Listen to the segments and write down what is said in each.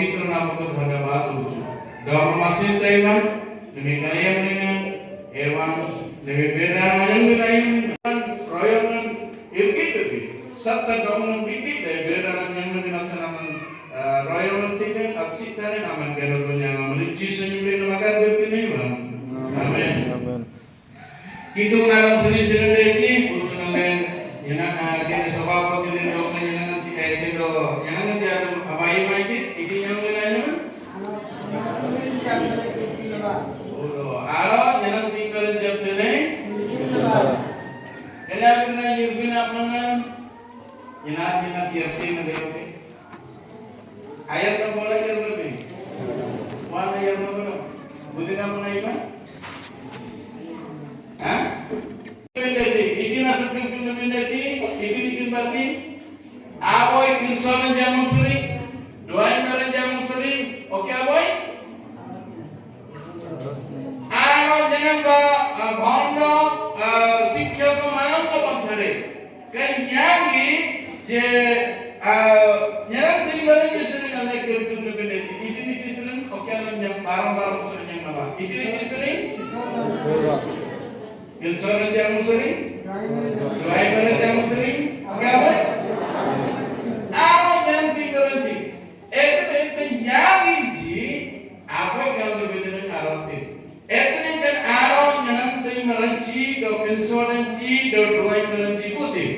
पवित्र नाम को धन्यवाद दूँ। दोनों मासिक टाइमन निकाय में एवं निवेदन मानन मिलाई में प्रयोजन इर्किट भी सत्य दोनों बिकी निवेदन yang menjelaskan royal tipe absi kare naman kena dunia naman Jesus yang melakukan begini bang. Amin. Kita mengenal seni-seni lagi, usulan lain yang kita sebab kita dong yang nanti ada apa yang lagi, ini yang lainnya. Alo, yang tinggal jam sini. Kalau kita nyuruhin apa ngan, yang tiap sini ada oke. Ayat yang boleh kita lebih. Mana yang mana? Budina mana iba? Hah? Ini nasi tumpeng menjadi, ini bikin bati. Aboy kinsonan jamu sering, doain dalam jamu sering. Oke aboy? Alo jangan bondo sikya ko manang ko magthare. Kanyagi je nyerang tinggal di sini namanya kerjun menjadi. Ini sering. Oke alam yang barang-barang sering yang apa? Ini sering. Kinsonan jamu sering, doain dalam jamu sering. Oke aboy? Jangan tinggal ji. Itu yang ji apa yang lebih dengan aratin. Itu kan arah jangan tinggal merenci, do pensonan ji, do doai merenci putih.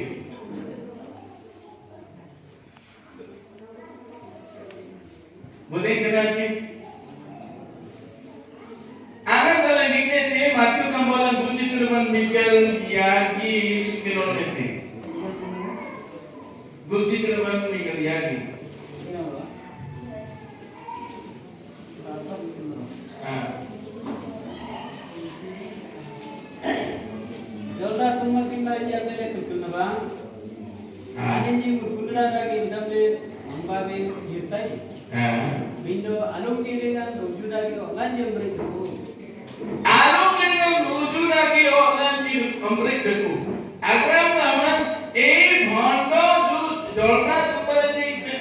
Putih jangan ji. Agar kalau dikne maju kambolan buci turun Miguel Yagi Sukinon itu. Buci turun Miguel Yagi. Jolda cuma kita aja beli tukun bang. Ini ni berguna lagi dapat membawa hirtai. Bindo alung kiri kan tujuh lagi orang yang berikut. Alung dengan tujuh lagi orang yang berikut. Agar zaman bhondo jolda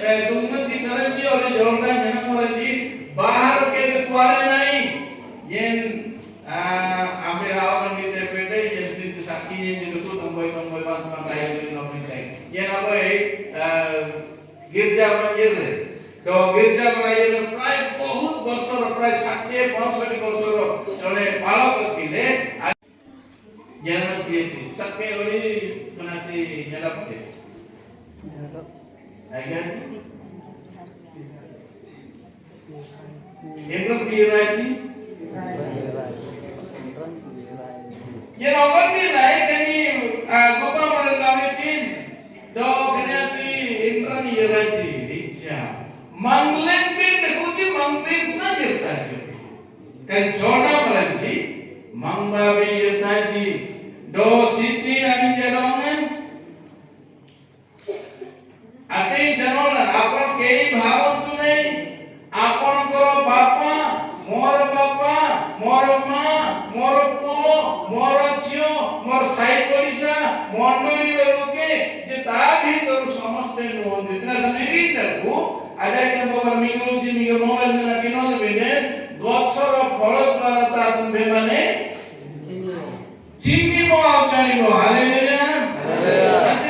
तुमने दिखाने की और जोड़ना जनम वाले जी बाहर के कुआरे नहीं ये आमिर आवन निते पेटे ये दिन साकी ये जो तंबई बात मताई जो नौकरी थे ये ना कोई गिरजा मंदिर है तो गिरजा मंदिर प्राय बहुत वर्षों प्राय 60-65 वर्षों जोने पालक किले ये ना किए थे सबके ओरी मनाते जनम थे Agar yang biraji, yang orang birai kini gopa merekametin, do kenyati Indra biraji, rica, manglen bin dekuji manglen najir taji, kan jodoh biraji, mangba bin taji, do siti ani jarongan. Ate janolan apon kei bhavan tu nahi apon ko bapa mor ma mor po mor chio mor sai polisa mondoli loke je ta bhitor samaste no ditna sanidi taku ada kan bogar mingru ji mingru mobile mela kinon bene gochor pholo dwara ta tumbe mane chini mo aujani mo haleluya haleluya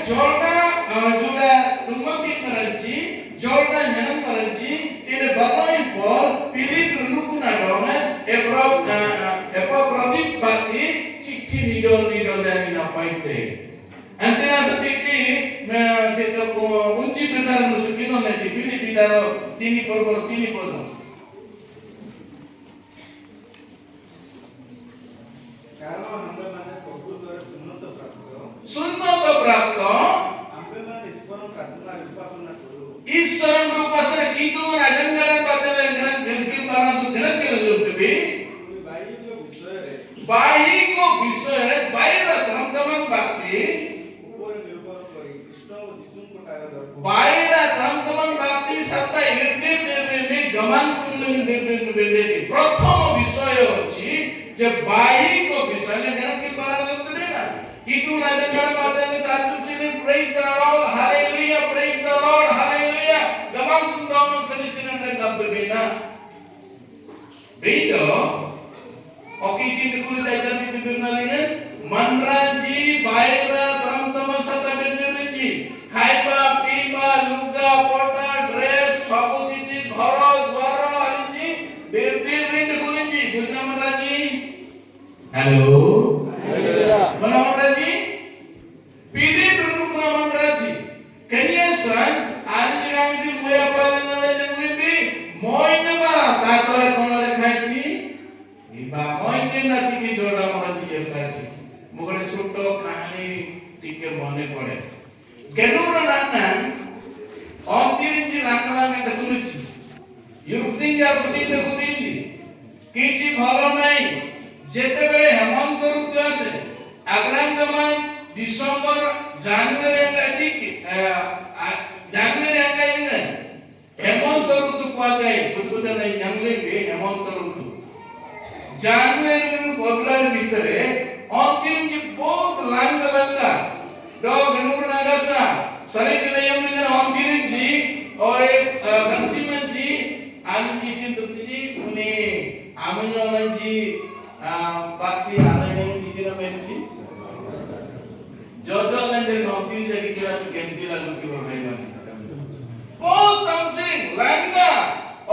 Jorda juga lumaki meranci, Jorda nyanam meranci, ini bagai pol, pilih terlukuna dongan, prodit bati, cici nidol dari napai te. Antara seperti kita kunci benar musuhin nanti pilih tidak tini podo. Kalau hamba mana kubur dari Sunnah berapa? Islam berupasana kita mengajarkan pada dengan gengkil barang gengkil lebih. Bayi ko bisa, bayi teman-teman bakti. Bayi teman-teman bakti serta irdir gaman kunjung irdir. Prothom bisaya ଅଛି ଯେ ବାଇକ ବିଷୟରେ ଗengkil barang lebih na. Itu raja kalau pada ini tarjum sini praise the Lord, hallelujah, praise the Lord, hallelujah. dono solution and kapte bina bindo oki tin kuli daitan tin bina lingen manraji baira taram tamasa tabirji khaiba piba luga pota dress sabu kiti ghara dwara arinji birdir rin kulinji bujna manraji hello mana manraji pidi dunu mana manraji kenya san arinji kami di moya palana janglimbi moina ba tatore kono lekhaichi iba moine nati ki joda manraji yeltachi mugale chotto kahani tike mone pore genura nannan ontirinji langlang eta tulichi yurtinja rutinja kutinji kichi bhalo nai jetebele hemant rutu ase agram gaman December January engadik January engadik hemant rutu kuajai budbuda nai yanglebe hemant rutu January nu February bhitare ontirinji bahut langa langa dog genura nagasa sare dilayam dengan ontirinji ore gansimanji anji tintutiji uni amenyolanji bakti anane didina menuji jojo nande nokti jagi kelas genti lalu kiwa bhaiman bahut tamsing langa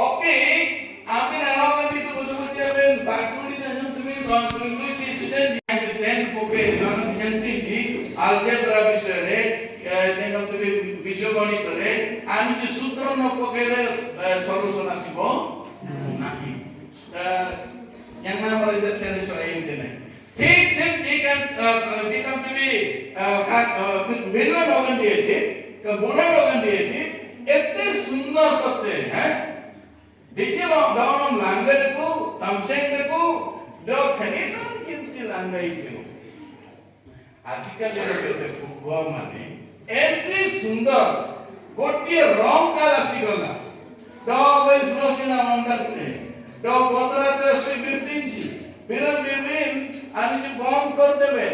oke amin anakan itu betul-betul bakti dan tumi kontribusi sedang di 10 pope anakan genti di algebra বিষয়ে দেখম তুমি বীজগণিতরে আমি যে সূত্র ন পকেরে সলিউশন আসিব নাহি yang nama itu saya soal ini ঠিক সেমতি দেখম তুমি বেলা লগন দিয়েছে বড় লগন দিয়েছে এতে সুন্দর করতে হ্যাঁ দেখে দাওন লাঙ্গে দেখো তামসেং দেখো দ খানি না কিন্তু লাঙ্গাই ছিল আজকাল দেখো গো মানে এতে সুন্দর গোটিয়ে রং কাল আসিগলা ডবল স্লোশনা মন্ডাতে ড বতরাতে সে বিরতিনছি বিরতিন আমি যে বন্ধ করে দেবে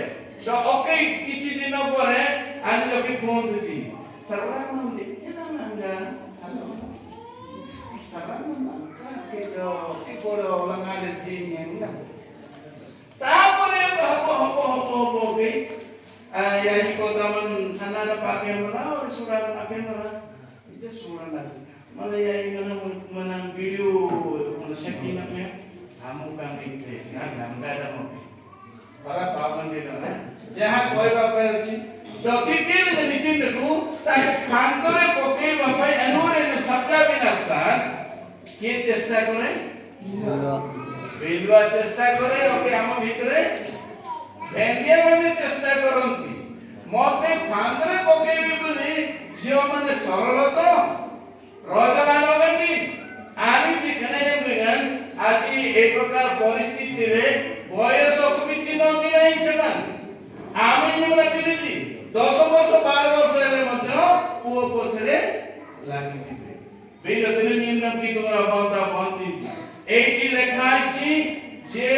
ড ওকে কিছু দিন পরে আমি যখন ফোন দিছি সর্বানন্দ দেখে না নাঙ্গা হ্যালো সর্বানন্দ কে ড কি করে ওলাঙ্গালে জিনিয়া তারপরে হবো কে yang ikut taman sana ada pakai mana, orang surat pakai mana, itu surat nasi. Malah yang menang video, mana setting namanya, kamu kan itu, kan nggak ada mau. Para paman di dalam, jahat koi bapak itu, dokter itu bikin dulu, tapi kantornya pakai bapak, anurnya sabda binasan, kita cesta kore, berdua cesta kore, oke ama bitere. Bengia mane চেষ্টা করନ୍ତି মতে ফান্দরে পকেবি বলি জিও মানে সরল তো রজনা লগনি আনি যেখানে গেন আজি এই প্রকার পরিস্থিতিরে বয়স অকুমিছি নকি নাই সেমান আমি নিমলা দিলি 10 বর্ষ 12 বর্ষ এলে মধ্যে পুও পছরে লাগিছি বেইল দিনে নিয়ম কি তোমরা বন্ধা বন্ধি এইটি লেখা আছে যে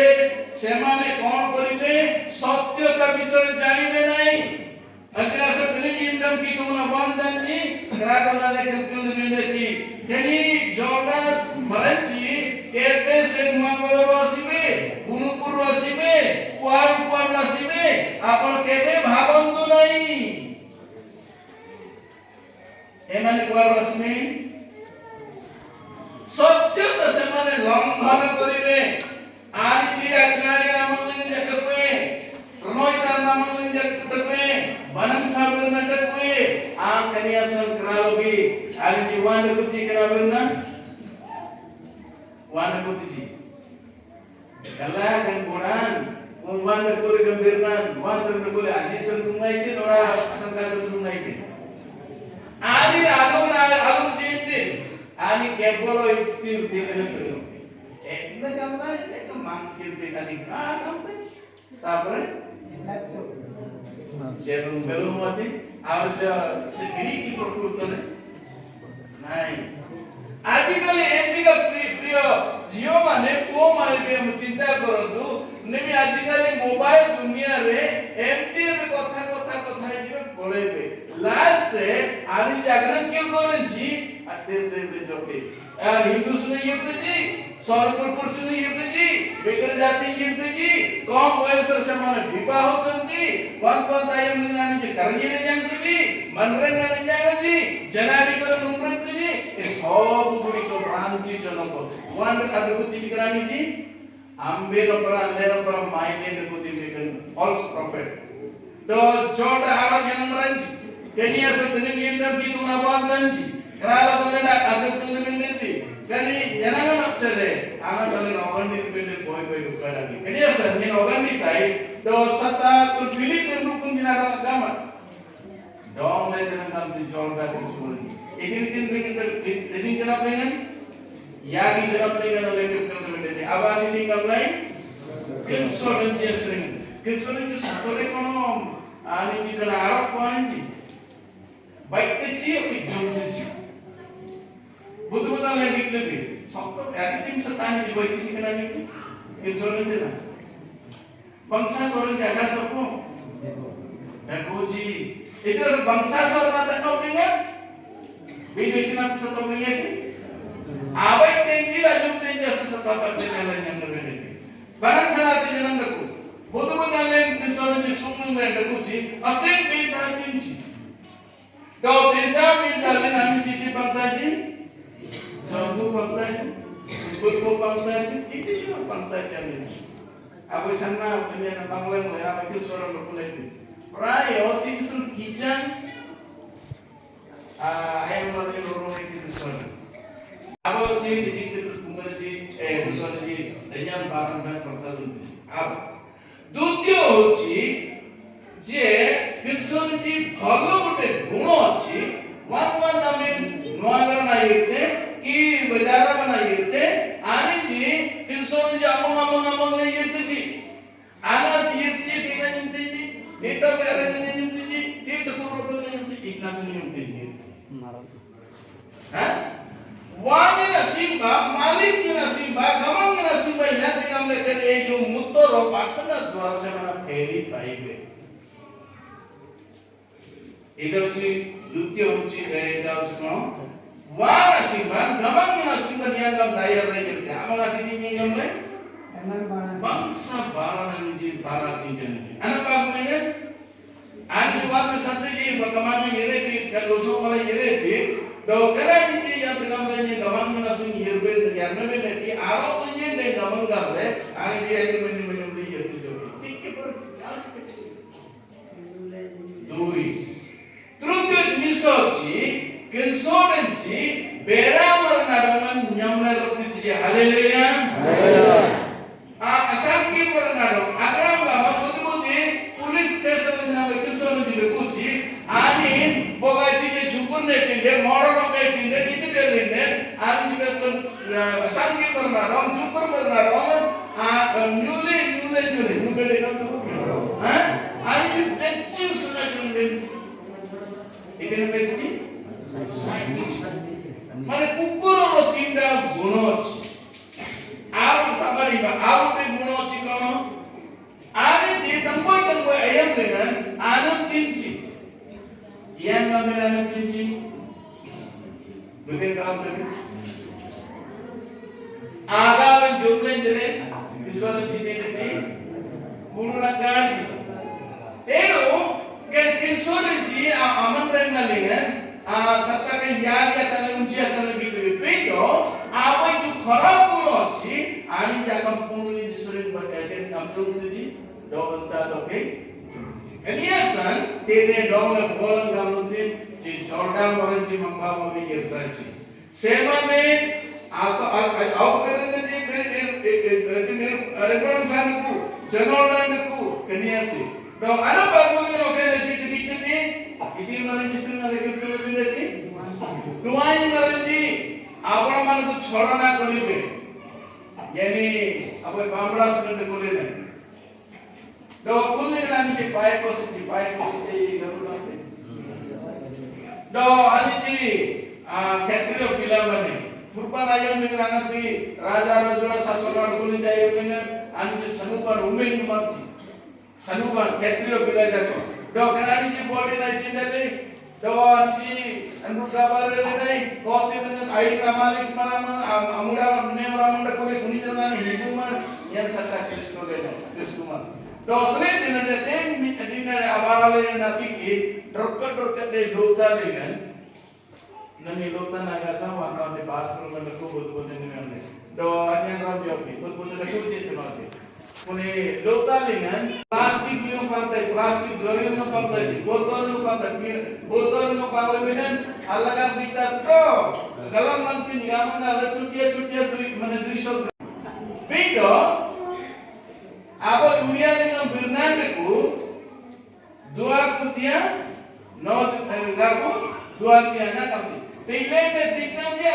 সেমানে কোন করিবে সত্যতা বিষয়ে জানিবে নাই अगला से नियम की तुमने बंधन जी करागला लेकर तुम ने की केनी जोड़ा मरची केपे से मंगल रसिबे गुणपुर रसिबे कुआर रसिबे आपण केबे भाबंतु नहीं ए माने कुआर रसिबे सत्यता से माने लंघन करिवे आज की अज्ञानी नामंगल जगते प्रणोयता नामंगल जगते बनम साबर नटकवे आम कन्या संक्रालोगी आज जीवन कुति कराबरना wan कुति कला गंगोडान wan कुर गंभीरना wan संग बोले आजी संग नहीं थी थोड़ा आशंका संग नहीं थी आनी आलम जीते आनी केवल इतनी देखने से एक काम ना एक मांग के कनी का काम तापर जेरुम बेलुम मते आवश्य से गिरी की प्रकृतने नाही आजिकल एमडी का प्रिय जियो माने को माने बे चिंता करंतु नेमी आजिकल मोबाइल दुनिया रे एमडी रे कथा जिवे पळेबे लास्ट रे आनी जागरण के करंची atir joki. Hindu sini yirtuji, Sorpur sini yirtuji, Bekar jati yirtuji, kaum boy sersama bipah hotuji, wan tayam dengan ji karya yang tuji, manreng dengan jangan ji, janari kalau numreng tuji, sob buri ko pranci jonoko, wan ada kuti pikiran ji, ambil opera main ini kuti pikiran false prophet. Do Jorda arah yang meranji, kini asal dengan yendam gitu nawan ranji. Kalau kalian ada tujuan mengerti, kali jangan absurde. Anak kalian orang independen boy buka lagi. Kali asal ni orang ni tay, dosa tak terpilih dan rukun jenara agama. Dong lain dengan kami Jorda tersebut. Ini kenapa dengan? Yagi kenapa dengan oleh kita mengerti. Abang ini kami lain, konsulensi sering. Konsulensi satu ekonom. Ani jika nak Arab ni, baik kecil kecil. Betul-betul lebih. Sokto, tim setani di bawah itu kena ni. Insuran je lah. Bangsa seorang jaga sopo. Koji. Itu ada bangsa seorang tak tahu dengan. Bila kita satu mengerti. Awak tinggi lah jumpa dia sesuatu jalan yang berbeda. Barang salah tu jalan aku. Betul-betul yang insuran je sungguh mereka koji. Atin beda tinggi. Kau beda dengan titi bangsa je. Contoh bangsa, betul bangsa itu juga bangsa ini. Apa sana punya bangla mulai apa itu seorang berkulit itu. Prayo itu suruh kijang, ayam lagi lorong itu seorang. Apa sih di situ bukan di besar di dengan barang dan bangsa itu. Apa? Dutyo sih, je besar di kalau betul guna sih, wan kami nuaran ayatnya. Ki bajara mana yirte ani ji kinson ji among le yirte ji ana yirte tina yirte ji eta bere ne yirte ji eta puro ne yirte ji ikna se yirte ji ha wani na simba malik ni na simba gamang ni na simba ya tingam le se e jo mutoro pasana dwara se mana feri paibe ida ji dutyo ji ida ji Wah simpan, gamang ni simpan dianggap daya rakyat. Apa ngerti ini gambar? Bangsa barang ini barat ini. Anak bagus ni kan? Anu waktu satu je, bagaimana yere kalau semua yere di, dokter ini yang gambar ini gamang ni langsung yere yang mana ni? Awak tu je ni gamang gambar, anu dia itu menyumbang dia tu. Tiket per, doi. Terus dia misalnya. Konsulensi beramar nadangan nyamna roti ji haleluya asangki bernadong agram gama betul-betul pulis station na konsulensi beguji ani bogai tine jukun ne tine moro ne tine itu derine ani juga asangki bernadong jukun bernadong nyule dekam tu ani tecil sengaja ini begitu Mana kukur lo tindak gunoj, awu tabari ba awu te gunoj kono, ane di tanggo ayam dengan anam tinci, yang kami anam tinci, betul kalam tadi, agawan jumlah jere, disuruh jini tadi, bulu lagaji, ero kinsuran ji aman renna lengan. Serta kenjaga tanah ujian tanah gitu bedo, apa itu kharaab kuno sih? Ani jangan pungli disuruh bacain kampung tu ji, doang tak oke. Keniasan, tene doang bolang kampung tu, ji Jordan orang ji mangbawa ni yertaji. Semane, aku kerana ni ekonomi sanaku, jenolaanku keniati. Doang anak bagus ni oke nanti gitu ni, ini mana jisun ada gitu. Nuain maranji, apa mana tu छोड़ा ना करी पे, यानी अब बामड़ा सुनते बोले ना, तो कुल निकलानी के पाए को से ये गरुड़ आते, तो आनी जी कैथलिक पिला बने, फुटबॉल आया में रंगती, राजा शासनवाद कुल जाए में आनी जी सनुपान उमेन मर्जी, सनुपान कैथलिक पिला जातो, तो करानी जी बॉडी ना जिंदा ले, तो आनी जी Anu kabar ini, kau dengan air kamalik mana amuda dunia orang muda kulit kuning dengan hidup yang sangat Kristus mah. Dosre dengan datang dengan awal yang nanti ki dorkat deh dota dengan, nami dota naga sama kalau di bathroom ada kubut dengan ni. Doanya ram joki, kubut ada kunci tu nanti. Kuni dota dengan plastik yang pakai, plastik jari yang pakai, botol yang pakai, botol yang pakai dengan alaga kita tu. Kalau nanti nyaman ada cutia mana 200. Beda, apa dunia dengan bernan aku, dua kutia, no gaku, dua tiada kami. Tinggal dia.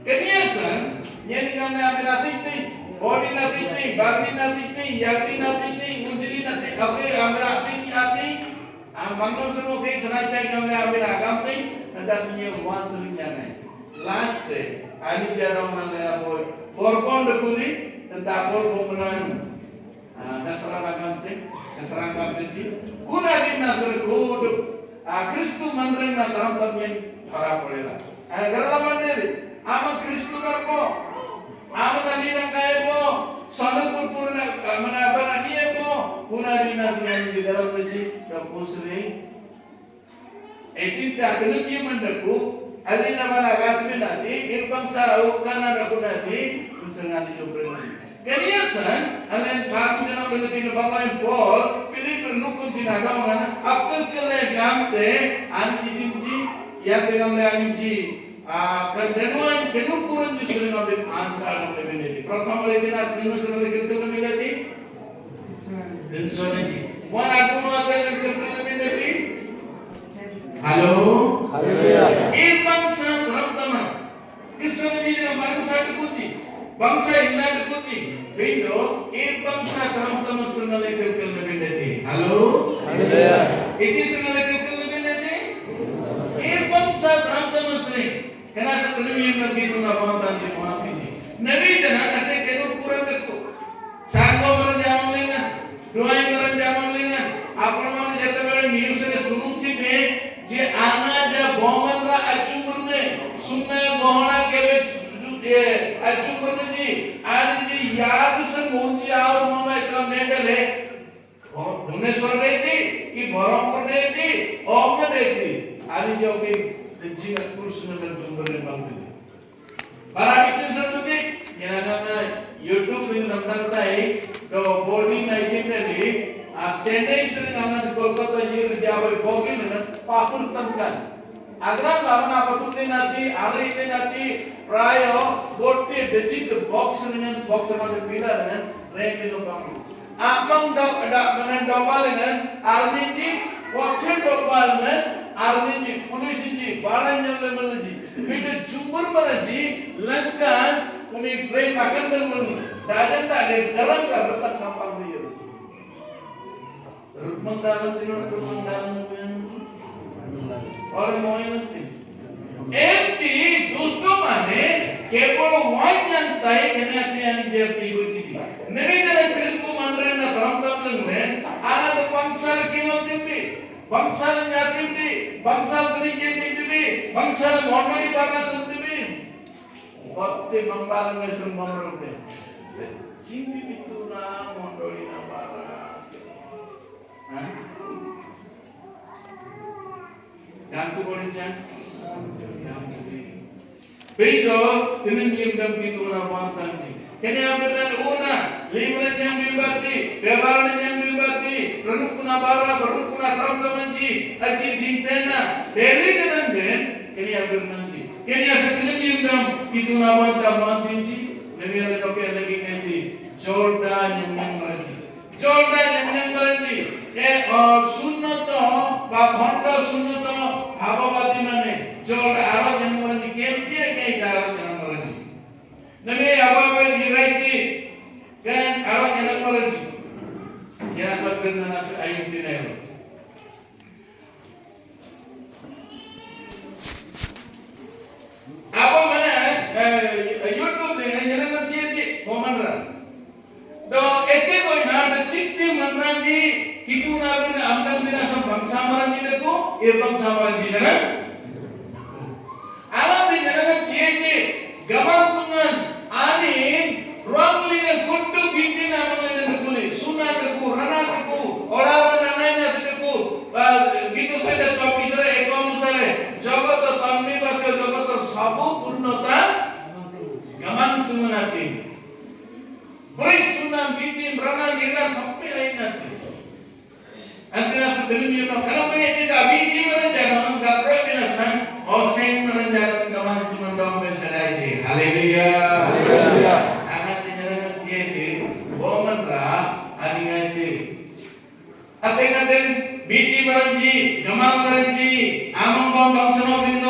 Kebiasaan, yang kami ambil nanti, body nanti, bagi nanti, yaki nanti, unjiri nanti, oke ambil nanti, bangun semua ke sana saya kami ambil nanti, ada senyum wan seringnya nih. Last day, ani jarang mana boy, korban dekuli, tentang korban keserangan kami, guna di nasr kudu, Kristus mandiri nasaram tamien harap bolehlah. Agar lama diri. Ama Kristus karko, ama nalina kaya po, sana purpurna mana apa niya po, kuna dinas yang di dalam masjid dokusri, etika kenunya mandaku, alina mana agaknya nanti, irfan sarau kana aku nanti, unsur nanti jumpa. Kebiasaan, alien baku jangan begitu banglain pol, pilih pernukun cina dongan, apel kelegam te, anti yang dengan anji. Kedenuan kenukuran justru ngambil ansar dan lebih dari. Pertama kali kita minus lebih kecil lebih dari. Denson ini. Mana aku mau ada kecil lebih dari? Halo. Haleluya. Bangsa terutama. Kita ini dalam bangsa ada kunci. Bangsa ini ada kunci. Bindo. Bangsa terutama sengaja kecil lebih dari. Halo. Haleluya. Ini sengaja kecil lebih dari. Bangsa terutama sering. Karena sebelumnya yang begitu nampakkan di muat ini. Nabi jangan ada kenur kurang deku. Sangko merenjam lengan, doa yang merenjam lengan. Apa namanya jatuh pada news ini sunung cipe, je anaja boman ra acungurne, sunna bohna kebe acungurne ji, आज जी याद से मुझे और मम्मा इतना नेट ले, उन्हें सुन रही थी कि बरों को दे दी, और क्या दे दी, आज जो कि जिंगा kurus dengan jumlah yang bangkit. Para bikin satu ni, yang nama YouTube ini nampak tay, kalau body naik ini, Chennai sini nama di Kolkata ini Jawa Bogin dengan papun tempat. Agar apa apa tu ni nanti, hari ini nanti, prayo, body digit box dengan box sama pillar dengan range itu bangkit. Amang dak dengan dobal dengan, hari ini watcher dobal dengan. Army police जी बारह जन लेवल जी बिटे चुम्बर पर जी लंकान उन्हें ट्रेन माकन कर मन दाजन दाले गरम कर रता कापा में ये रुकमन दालम तीनों रुकमन दालम में और मोइन ती एंटी दोस्तों माने केवल वाइन जनता है कहने आते हैं निजेती कुछ चीज़ नहीं तेरे क्रिस्टो मंदिर ना धर्म धर्म में आना तो 5 साल की नौकरी थी Bangsal nyati bangsal kerja tinggi, bangsal mondoli bagan tinggi. Waktu mangbalang ngesem bangrote. Sini itu na mondoli na bagan. Gantu boleh jangan. Beda dengan yang gitu na wantan ji. Kini ambil una, liburan yang dibati, bebaran yang dibati, renukuna bara, renukuna teram-temanci, aji dintena, dari dengan ben, kini ambil nanti. Kini asal yang itu nawan tamantinci, nabi ada toke lagi nanti, Jordan yang lagi, Jordan yang lagi. Sunnato, babhanda sunnato, hababati mana, Jordan arah yang lagi, kempiya kayak arah yang lagi. Nabi apa diraiti kan arah yang lagi. Jangan sampai nasi ayam tinai. Apa mana YouTube ni yang nak tiada komen ran. Do ete koi na ada cikti manrangi kitu na bin amdan bin asam bangsa marangi deko irbang sama di mana? Alam di mana kiai gamam tungan anin ruang lingan kudu bikin nama lingan kuli sunan keku rana keku orang nananya keku gitu saja copi sare ekon sare jagat tammi bahasa jagat sabu purnata gamam tungan ati break sunan bikin rana lingan tapi lain nanti antara sebelum itu kalau punya kita bikin merenjakan kapro binasan oseng merenjakan gamam tungan dong besarai di haleluya haleluya anak tindakan dia di boman ra aningan di aten biti merenji gamam merenji amang bambang seno bi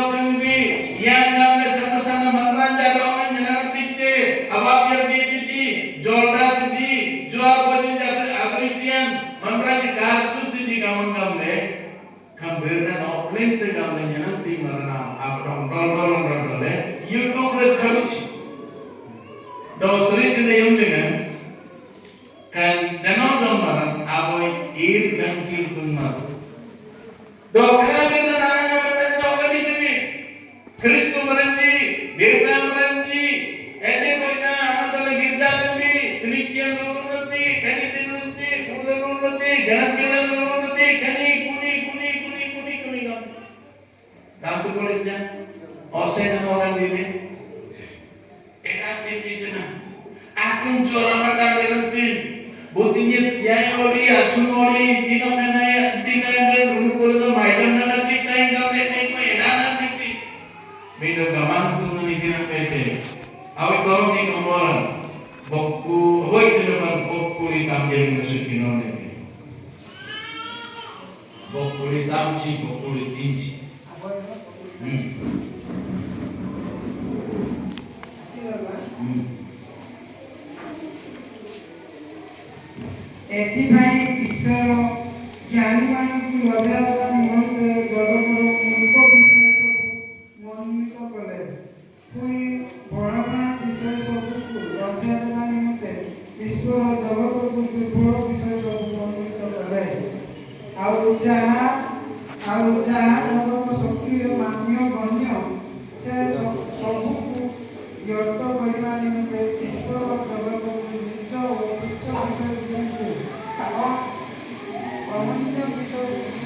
yang namanya sana-sana merenja dongan jenengan titte abab yang di jorda di jual baju jatuh agritian merenja karsu di gamam gamle kambirna no plente gamle jenengan ti merana abram dol YouTube le search dosri tine yung dengan kan danau dombaran aboy ir gangkil tumar do kana na jogani timi Kristo merenji birna merenji ene koina amatala girja timi tinikian lulunati kani tinunti kululunati ganakina lulunati kani kuni dampu koleja oseng orang ini enak ini cina akun corak mata berhenti butinya tiada oli asun oli dina menaya dina runukul tu maidam nana kita hingga mereka enak nanti beda gamang tu ni dina pete awak kau ni kambolan bokku awak itu lepas bokku hitam jadi masukin orang itu bokku hitam si bokku tinggi ଏଥିପାଇଁ ଈଶ୍ୱର ଜ୍ଞାନୀମାନଙ୍କୁ ଲଜ୍ଜାଦେବା ନିମନ୍ତେ ଜଗତର ମୂର୍ଖ ବିଷୟ ସବୁ ମନୋନୀତ କଲେ ପୁଣି ବଳବାନ ବିଷୟ ସବୁକୁ ଲଜ୍ଜା ଦେବା ନିମନ୍ତେ ଈଶ୍ୱର ଜଗତକୁ ଦୁର୍ବଳ ବିଷୟ ସବୁ ମନୋନୀତ କଲେ ଆଉ ଯାହା ଜଗତ ଶକ୍ତିର ମାନ୍ୟ ଗଣ୍ୟ ସେ ସବୁକୁ ବ୍ୟର୍ଥ କରିବା ନିମନ୍ତେ ଈଶ୍ୱର ଜଗତକୁ ନିଜ ଓ ତୁଚ୍ଛ ବିଷୟକୁ ଅମୂଲ୍ୟ ବିଷୟ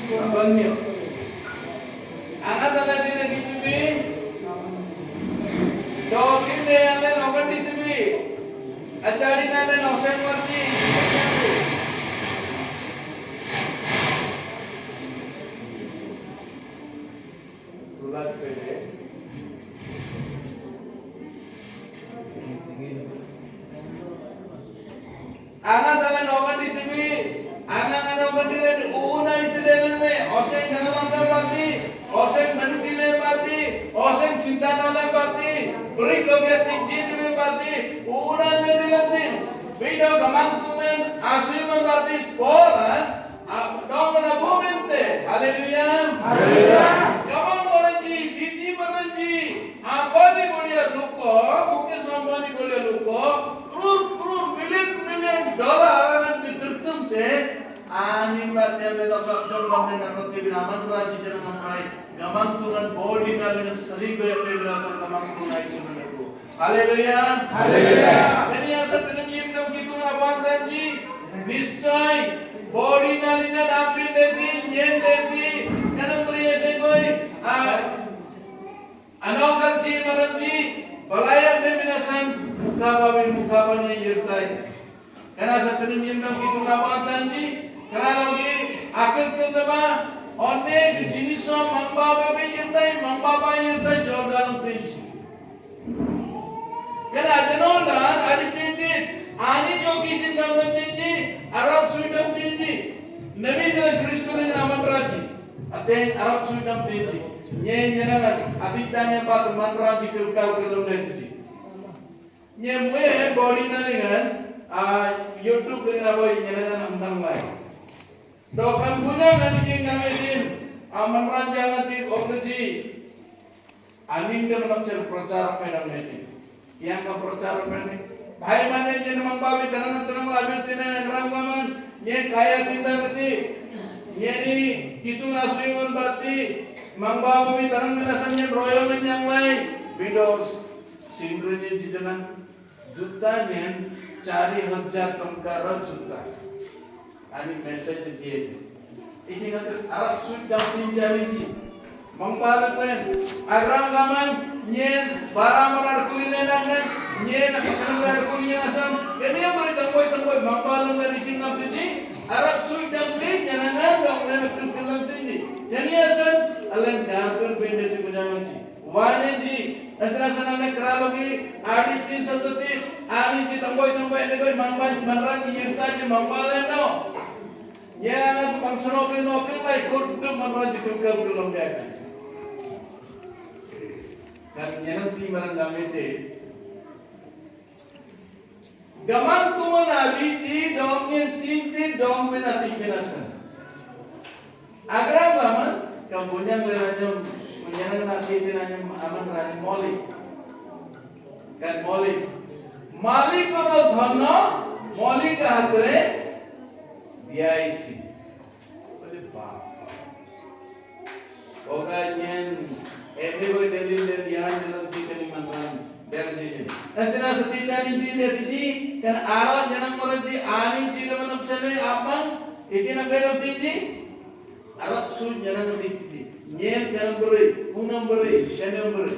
Abangnya, anak anak di negeri TV, dokin deh alen obat di TV, ajarin alen osen warti. Bulat pede. Anak alen obat di TV. Anak-anak berdiri una itu dalam ni, oseng jangan berarti, oseng berdiri berarti, oseng cinta nala berarti, beri logat tinggi ni berarti, una ni berarti, video kemantungan asyik berarti, polan, dong mana bumente, haleluya, haleluya, kamu merenji, biti merenji, apa ni boleh luko, mungkin sama ni boleh luko, terus million dollar akan ditertem teh. Ani batin le lokak jom gamne naroti binaman raji jana ngampai gaman Tuhan body nalina seribu yang berasal gaman Tuhan itu meneku. Haleluya, haleluya. Ini asal tenyim nam kitu ngawan tanji niscay body nalina nampin deti nyen deti kana priya dekoi anokat ji maranji balayak de binasan mukabanya yirtai. Kana asal tenyim nam kitu ngawan tanji kalau lagi akhir kedua अनेक जिनिसों मंगबाबा भी यंता है मंगबाबा यंता है जोरदार तेजी क्या जनों डाल आदि तेजी आनी जो की जिंदा तेजी अरब स्वीडन तेजी नवी जन क्रिस्टो ने नामन राजी अते अरब स्वीडन तेजी ये जनग अतिताने पात मन राजी के उकाल के लोग तेजी ये मुझे बॉडी ना लेकर YouTube dengan apa ini jangan nampak lagi. Dokan punya kan ini kami din aman ranjangan di operasi. Anin dia menakcer percara medang ini. Yang ke percara medang. Bahai mana jadi mengbawi tenang labir tenang kerang kaman. Ye kaya tindak keti. Ye ni kitu nasiun bati mangbawa bi tanang minasannya royal yang lain windows sindronya jidanan jutanya 4,000 टंकार जुता आणि मेसेज दिए ini kan Arab sudah pinjari mengbalak lain agram gaman nyen barang kulinenan nyen akan kulinenasan jadi yang beri tangkoi mengbalak lain ditinggal tinggi Arab sudah beli jangan dong lain kelam tinggi jadi asan alen dapur bende di bunyangan si wane ji antara sana keralogi adi tin santati ani ji tangkoi negoi manran nyerta ji mengbalak no ya tu bangsa nopri lai kudu manran ji tukar belum dia dan nanti barang gamete gaman tuan nabi ti domnya tinti dom menati kenasan agar gaman kampunya ngelanya punya nanti dinanya aman rani moli kan moli kalau dhana moli ka hatre dia isi boleh bapak oganyen everybody dalil dan dia dalam kita mantan dari nanti nasi tidak ini kan arah jangan merenti ani tidak menafsirkan apa ini nak berapa tinggi Arab sun jangan tinggi nyen jangan beri punam beri jangan beri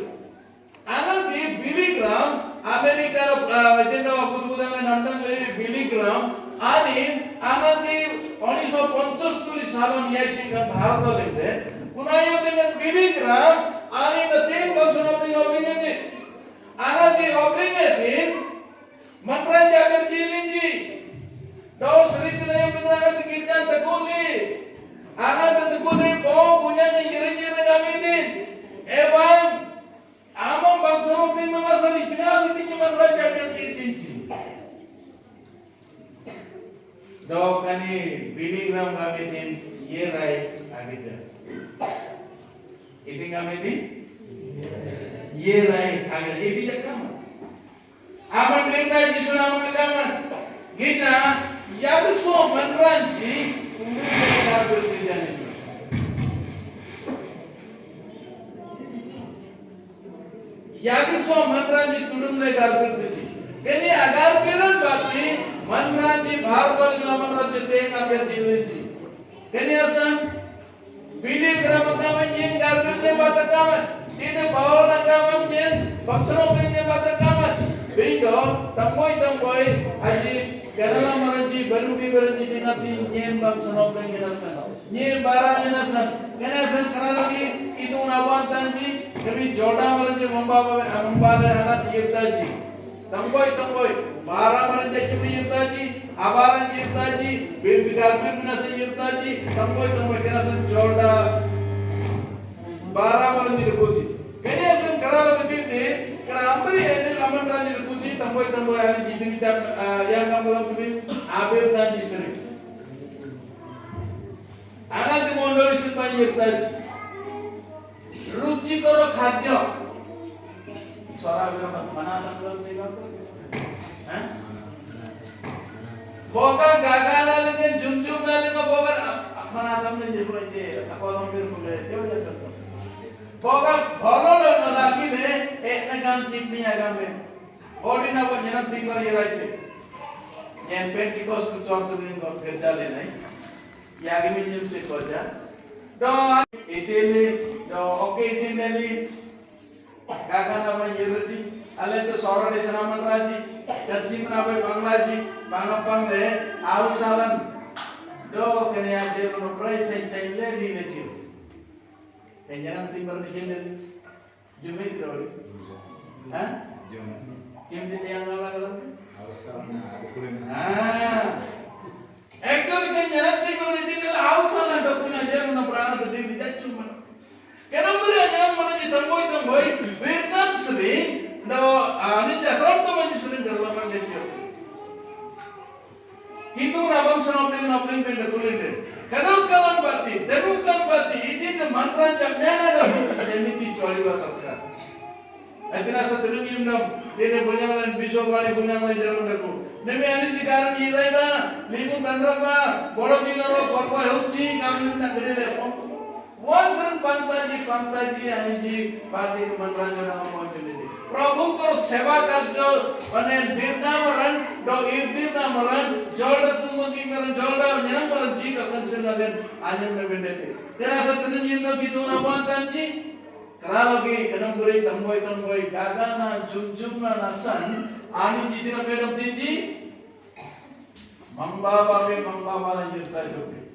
anak di biligram Amerika agenda bukan nandang biligram ani anak di 1975 salam yaitu kan Bharat lede punaya dengan biligram ani the thing was opening ini anak di opening ini mantra jaga jilinji dau sering yang benar kita tekuli anak tekuli kau punya nyeri kami ini ewan amam bangsa opening masa di kena sini mantra jaga jilinji dau kani biligram kami ini ye rai agita itu kami ini ye rai agita itu jakam aman mereka di sana mengatakan kita yang semua meneranci mereka berjalan itu yang semua meneranci turun mereka berjalan ini agar beran pasti meneranci Bharat dalam raja tengah berjalan ini asal bini keramakan yang garbirnya batakaman ini bawah nakaman yang bangsa nopenya batakaman Bindo, tamboi aji kerana maranji baru tingati nyen bang senopeng kenasan nyen barang kenasan kerana lagi itu nawan tanji kami jodoh maranji membawa anak yirtaji tamboi barang maranji kami yirtaji abaran yirtaji bigar binasa yirtaji tamboi kenasan jodoh barang maranji deputi kenasan kerana lagi Kerana ini aman rani rekuji tamboi hari jitu kita yang kamu lakukan abel rani sering. Anak di mondol sepanjang tadi. Ruci koro khadya. Suara berapa mana tak belum tengok tu? Boga gagana lagi jum lagi boga mana tak boleh jadi boleh. Aku orang boleh jauh jauh. Boga bolo lagi deh, nakam tipni agam deh. Odi na buat jenat tinggal ye right deh. Yang Pentecost tu contoh ni kau kerja le nai. Ya kami jam sekolah. Do itili do oke itili. Kakak nama Yerati. Ale tu sorang di sana manraji. Kasih menapai Banglaji. Bangapang le. Ausalan. Do kena dia menoprai sain le di leju. Jangan tinggal di sini. Jumit kau. Hah? Kim di yang mana kalau? Actually kan jangan tinggal di sini. Ausalan dokumen dia menoprai tu di tidak cuma. Kenapa dia jangan mana di tamboi? Vietnam sering. Do ni jatuh tu macam sering kerana macam dia. Itu nabang senopling pendekulin. Kenukan bati, ini mantra jamnya ada semiti curi batalkan. Akhirnya satu lagi nam, dia bunyangan bisawali bunyangan jalan deku. Nemi ani jikaran irai ba, limu tandra ba, bola dinaro korba huci, kami nak beri lepo. Once pantaji anji pati kemenranjana ngomongin ini. Prabhu kor sewa karjo panen birna maran do irbirna maran jolda tumagi maran jolda nyenang maran jika konsenalen anjam nebendete. Terasa tenin yino gitu nabuan tanji. Keralogi kenamburi tamboi gagana jumjumna nasan ani jidina bedam tinji. Mambaba lanjut tajuk.